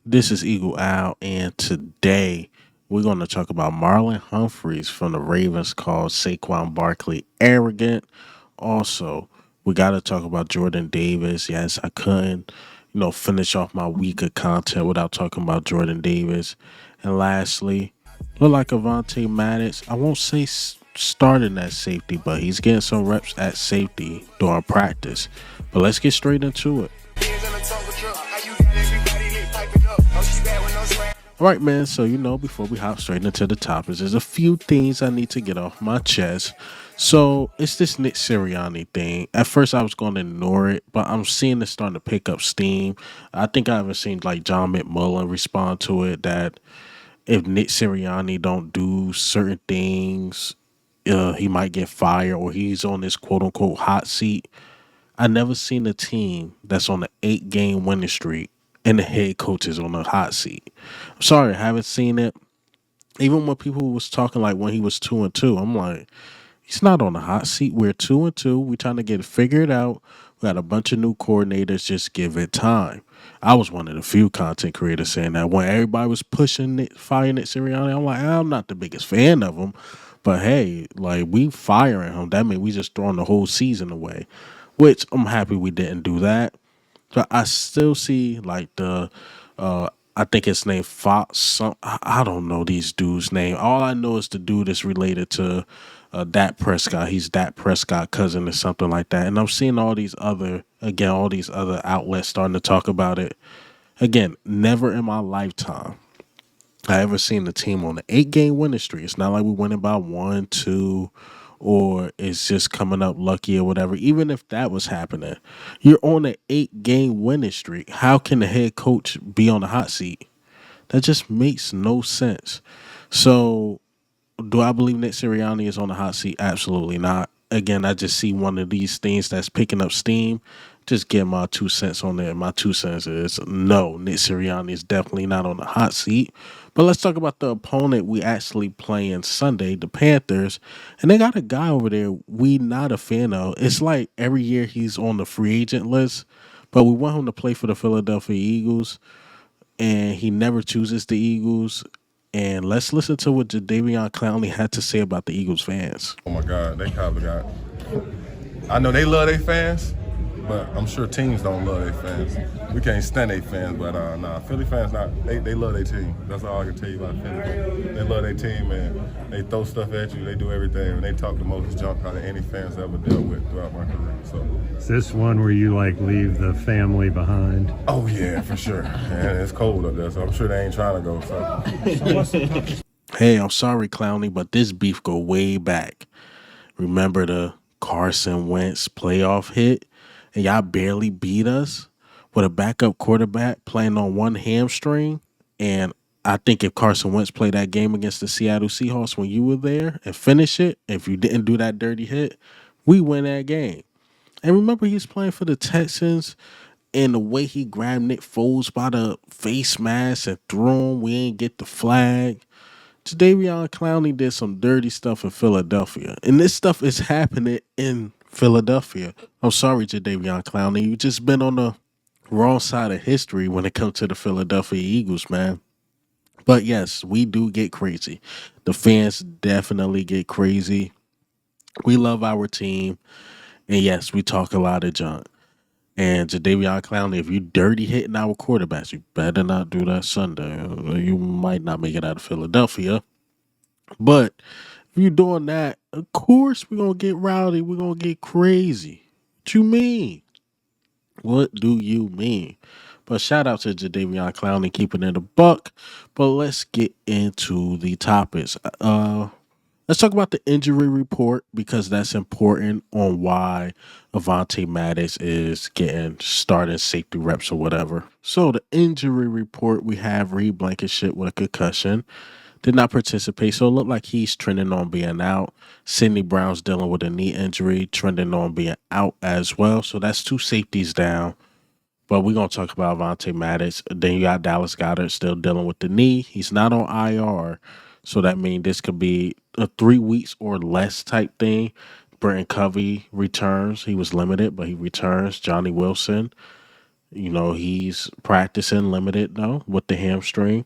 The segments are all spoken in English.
This is Eagle Owl, and today we're going to talk about Marlon Humphreys from the Ravens called Saquon Barkley arrogant. Also, we got to talk about Jordan Davis. Yes, I couldn't, finish off my week of content without talking about Jordan Davis. And lastly, look like Avonte Maddox. I won't say starting at safety, but he's getting some reps at safety during practice. But let's get straight into it. All right, man. So, before we hop straight into the topics, there's a few things I need to get off my chest. So, it's this Nick Sirianni thing. At first, I was going to ignore it, but I'm seeing it starting to pick up steam. I think I haven't seen like John McMullen respond to it that if Nick Sirianni don't do certain things, he might get fired or he's on this quote unquote hot seat. I never seen a team that's on an 8 game winning streak and the head coach is on the hot seat. I'm sorry, I haven't seen it. Even when people was talking like when he was 2-2, I'm like, he's not on the hot seat. We're 2-2. We trying to get it figured out. We got a bunch of new coordinators. Just give it time. I was one of the few content creators saying that when everybody was pushing it, firing at Sirianni. I'm like, I'm not the biggest fan of him, but hey, like we firing him. That means we just throwing the whole season away, which I'm happy we didn't do that. But I still see like I think his name Fox. I don't know these dudes' name. All I know is the dude is related to Dak Prescott. He's Dak Prescott cousin or something like that. And I'm seeing all these other outlets starting to talk about it. Again, never in my lifetime I ever seen a team on an 8 game winning streak. It's not like we winning by one, two, or it's just coming up lucky or whatever. Even if that was happening, you're on an 8 game winning streak. How can the head coach be on the hot seat? That just makes no sense. So, do I believe Nick Sirianni is on the hot seat? Absolutely not. Again, I just see one of these things that's picking up steam. Just get my 2 cents on there. My 2 cents is no, Nick Sirianni is definitely not on the hot seat. But let's talk about the opponent we actually playing Sunday, the Panthers. And they got a guy over there we not a fan of. It's like every year he's on the free agent list, but we want him to play for the Philadelphia Eagles, and he never chooses the Eagles. And let's listen to what Jadeveon Clowney had to say about the Eagles fans. Oh my God, they probably got. I know they love their fans, but I'm sure teams don't love their fans. We can't stand their fans, but nah, Philly fans not. They love their team. That's all I can tell you about Philly. They love their team and they throw stuff at you. They do everything, and they talk the most junk out of any fans I ever dealt with throughout my career. So. Is this one where you like leave the family behind? Oh yeah, for sure. And it's cold up there, so I'm sure they ain't trying to go. So. Hey, I'm sorry, Clowney, but this beef go way back. Remember the Carson Wentz playoff hit, and y'all barely beat us with a backup quarterback playing on one hamstring. And I think if Carson Wentz played that game against the Seattle Seahawks when you were there and finish it, if you didn't do that dirty hit, we win that game. And remember, he was playing for the Texans, and the way he grabbed Nick Foles by the face mask and threw him, we ain't get the flag. Jadeveon Clowney did some dirty stuff in Philadelphia, and this stuff is happening in Philadelphia. I'm sorry, Jadeveon Clowney, you just been on the wrong side of history when it comes to the Philadelphia Eagles, man. But yes, we do get crazy. The fans definitely get crazy. We love our team, and yes, we talk a lot of junk. And Jadeveon Clowney, if you dirty hitting our quarterbacks, you better not do that Sunday. You might not make it out of Philadelphia. But if you're doing that, of course we're gonna get rowdy. We're gonna get crazy. What you mean? What do you mean? But shout out to Jadeveon Clowney keeping it a buck. But let's get into the topics. Let's talk about the injury report because that's important on why Avonte Maddox is getting started safety reps or whatever. So the injury report, we have Reed Blankenship with a concussion. Did not participate, so it looked like he's trending on being out. Sidney Brown's dealing with a knee injury, trending on being out as well. So that's 2 safeties down. But we're going to talk about Avonte Maddox. Then you got Dallas Goedert still dealing with the knee. He's not on IR. So that means this could be a 3 weeks or less type thing. Brenton Covey returns. He was limited, but he returns. Johnny Wilson. He's practicing limited though with the hamstring.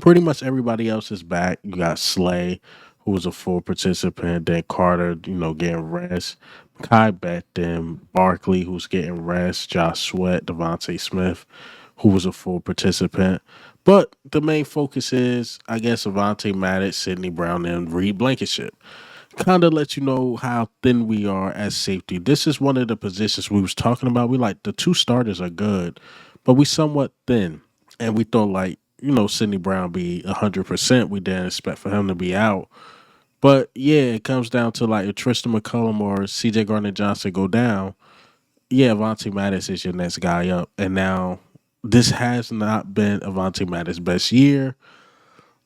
Pretty much everybody else is back. You got Slay, who was a full participant, then Carter, getting rest. Kai Becton, Barkley, who's getting rest, Josh Sweat, Devontae Smith, who was a full participant. But the main focus is, I guess, Avonte Maddox, Sidney Brown, and Reed Blankenship. Kind of let you know how thin we are at safety. This is one of the positions we was talking about. We like the two starters are good, but we somewhat thin. And we thought like, Sidney Brown be 100%. We didn't expect for him to be out. But yeah, it comes down to like if Tristan McCullum or CJ Gardner Johnson go down, yeah, Avonte Maddox is your next guy up. And now this has not been Avonte Maddox's best year.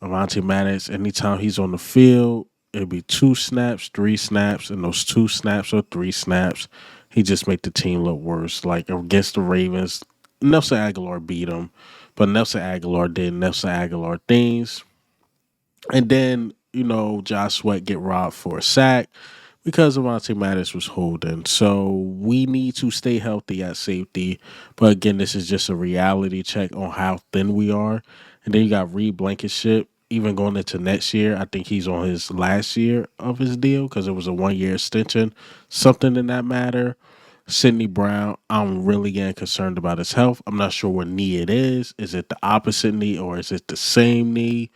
Avonte Maddox, anytime he's on the field, it'll be 2 snaps, 3 snaps, and those 2 snaps or 3 snaps, he just make the team look worse. Like against the Ravens, Nelson Aguilar beat him, but Nelson Aguilar did Nelson Aguilar things. And then, Josh Sweat get robbed for a sack because Avonte Maddox was holding. So we need to stay healthy at safety. But again, this is just a reality check on how thin we are. And then you got Reed Blankenship. Even going into next year, I think he's on his last year of his deal because it was a 1 year extension, something in that matter. Sidney Brown, I'm really getting concerned about his health. I'm not sure what knee it is. Is it the opposite knee or is it the same knee?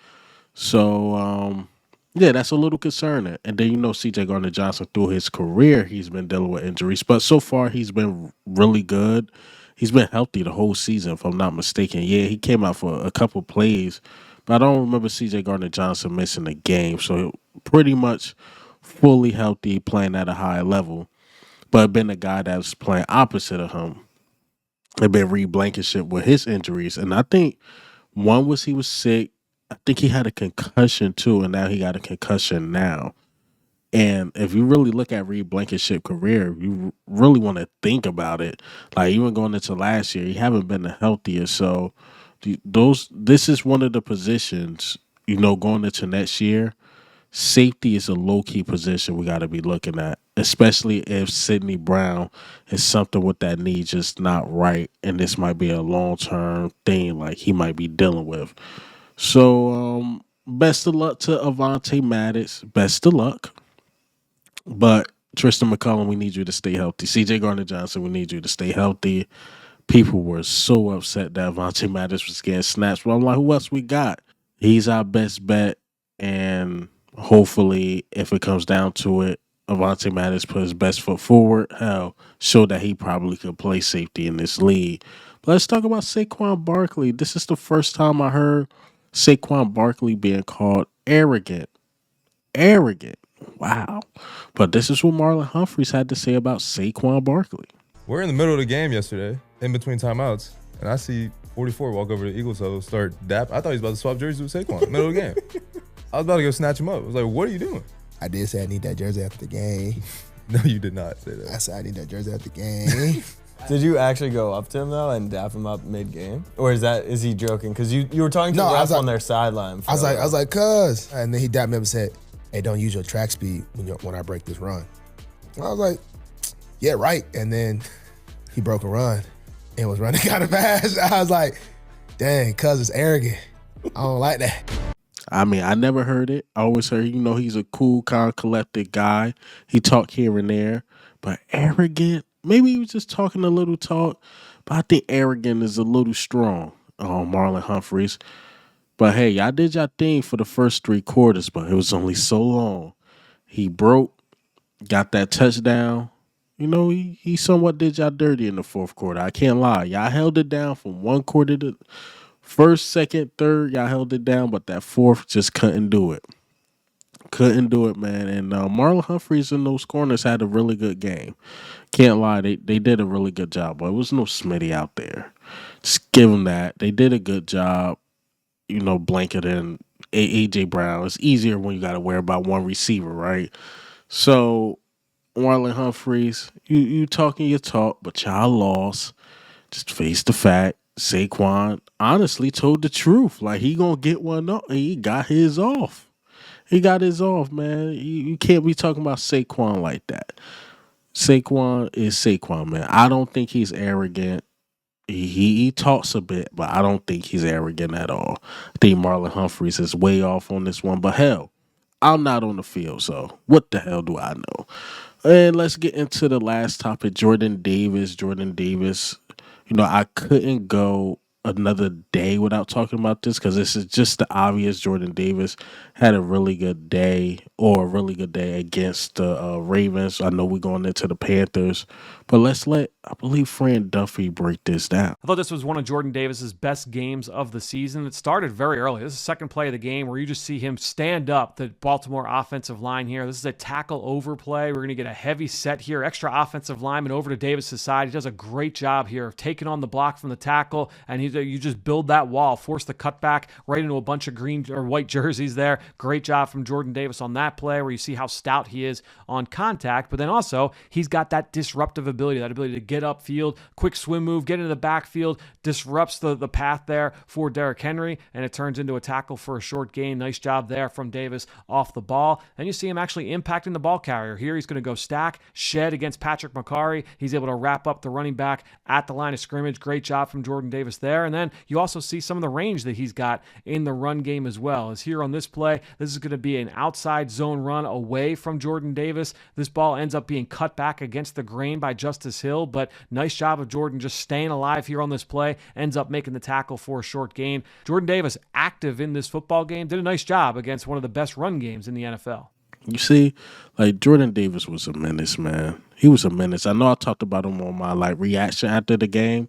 So, yeah, that's a little concerning. And then CJ Gardner Johnson through his career, he's been dealing with injuries, but so far he's been really good. He's been healthy the whole season, if I'm not mistaken. Yeah, he came out for a couple plays, but I don't remember CJ Gardner Johnson missing a game. So pretty much fully healthy, playing at a high level. But been a guy that was playing opposite of him. And been Reed Blankenship with his injuries. And I think one was he was sick. I think he had a concussion too, and now he got a concussion now. And if you really look at Reed Blankenship's career, you really want to think about it. Like even going into last year, he haven't been the healthiest. So this is one of the positions, going into next year. Safety is a low key position we got to be looking at, especially if Sidney Brown is something with that knee just not right, and this might be a long term thing like he might be dealing with. So, best of luck to Avonte Maddox. Best of luck. But Tristan McCullum, we need you to stay healthy. CJ Gardner Johnson, we need you to stay healthy. People were so upset that Avonte Maddox was getting snaps. But I'm like, who else we got? He's our best bet. And hopefully, if it comes down to it, Avonte Maddox put his best foot forward. Hell, show that he probably could play safety in this league. But let's talk about Saquon Barkley. This is the first time I heard Saquon Barkley being called arrogant. Arrogant. Wow. But this is what Marlon Humphreys had to say about Saquon Barkley. We're in the middle of the game yesterday, in between timeouts, and I see 44 walk over to the Eagles huddle, start dap. I thought he was about to swap jerseys with Saquon, middle of the game. I was about to go snatch him up. I was like, what are you doing? I did say I need that jersey after the game. No, you did not say that. I said I need that jersey after the game. Did you actually go up to him though and dap him up mid-game, or is he joking? Because you were talking to the ref on their sideline. I was like, cuz, and then he dapped me up and said, "Hey, don't use your track speed when I break this run." And I was like, "Yeah, right." And then he broke a run and was running kind of fast. I was like, "Dang, cuz is arrogant. I don't like that." I mean, I never heard it. I always heard, he's a cool, calm, collected guy. He talked here and there, but arrogant. Maybe he was just talking a little talk, but I think arrogant is a little strong on Marlon Humphreys. But hey, y'all did your thing for the first 3 quarters, but it was only so long. He broke, got that touchdown. He somewhat did y'all dirty in the fourth quarter. I can't lie. Y'all held it down from 1 quarter to first, second, third. Y'all held it down, but that fourth just couldn't do it. Couldn't do it, man. And Marlon Humphreys in those corners had a really good game. Can't lie, they did a really good job. But it was no Smitty out there. Just give them that. They did a good job, blanketing A.J. Brown. It's easier when you got to worry about one receiver, right? So, Marlon Humphreys, you talking your talk, but y'all lost. Just face the fact. Saquon honestly told the truth. Like, he going to get one up. He got his off. He got his off, man. You can't be talking about Saquon like that. Saquon is Saquon, man. I don't think he's arrogant. He talks a bit, but I don't think he's arrogant at all. I think Marlon Humphreys is way off on this one. But hell, I'm not on the field, so what the hell do I know? And let's get into the last topic, Jordan Davis. Jordan Davis, I couldn't go another day without talking about this because this is just the obvious. Jordan Davis had a really good day, or a really good day against the Ravens. I know we're going into the Panthers, but let's let, I believe, Fran Duffy break this down. I thought this was one of Jordan Davis's best games of the season. It started very early. This is the second play of the game where you just see him stand up the Baltimore offensive line here. This is a tackle overplay. We're going to get a heavy set here. Extra offensive lineman over to Davis's side. He does a great job here of taking on the block from the tackle, and you just build that wall, force the cutback right into a bunch of green or white jerseys there. Great job from Jordan Davis on that play where you see how stout he is on contact, but then also he's got that disruptive ability, that ability to get upfield, quick swim move, get into the backfield, disrupts the path there for Derrick Henry, and it turns into a tackle for a short gain. Nice job there from Davis off the ball. And you see him actually impacting the ball carrier. Here he's going to go stack, shed against Patrick McCarry. He's able to wrap up the running back at the line of scrimmage. Great job from Jordan Davis there. And then you also see some of the range that he's got in the run game as well. As here on this play, this is going to be an outside zone run away from Jordan Davis. This ball ends up being cut back against the grain by Justice Hill, but nice job of Jordan just staying alive here on this play, ends up making the tackle for a short gain. Jordan Davis, active in this football game, did a nice job against one of the best run games in the NFL. You see, like, Jordan Davis was a menace, man. He was a menace. I know I talked about him on my reaction after the game,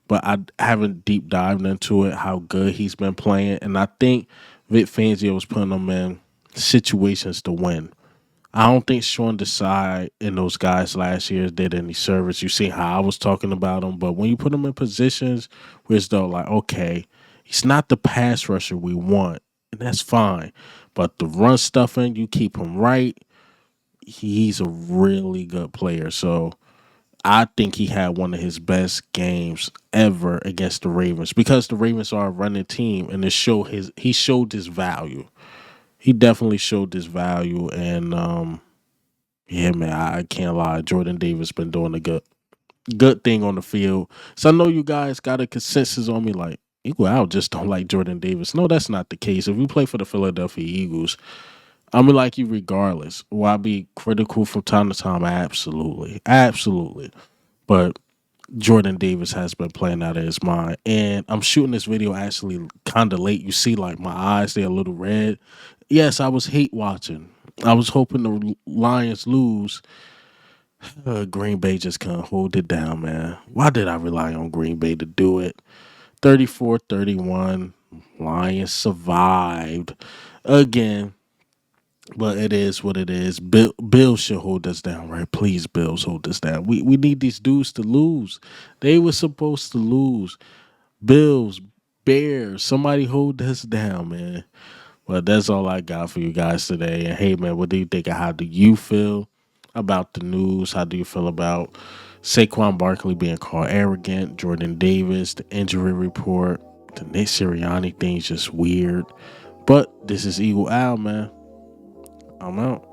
but I haven't deep dived into it, how good he's been playing. And I think Vic Fangio was putting him in situations to win. I don't think Sean Desai and those guys last year did any service. You see how I was talking about him, but when you put him in positions where it's though like, okay, he's not the pass rusher we want, and that's fine. But the run stuffing, you keep him right. He's a really good player. So I think he had one of his best games ever against the Ravens because the Ravens are a running team, and he showed his value. He definitely showed his value, and yeah, man, I can't lie. Jordan Davis been doing a good thing on the field. So I know you guys got a consensus on me, like, Eagle Out just don't like Jordan Davis. No, that's not the case. If you play for the Philadelphia Eagles, I'm gonna like you regardless. Will I be critical from time to time? Absolutely, absolutely. But Jordan Davis has been playing out of his mind, and I'm shooting this video actually kind of late. You see, like, my eyes, they're a little red. Yes, I was hate watching. I was hoping the Lions lose. Green Bay just couldn't hold it down, man. Why did I rely on Green Bay to do it? 34-31. Lions survived again. But it is what it is. Bills should hold us down, right? Please, Bills, hold us down. We need these dudes to lose. They were supposed to lose. Bills, Bears, somebody hold us down, man. Well, that's all I got for you guys today. And hey, man, what do you think? How do you feel about the news? How do you feel about Saquon Barkley being called arrogant? Jordan Davis, the injury report, the Nick Sirianni thing's just weird. But this is Eagle Owl, man. I'm out.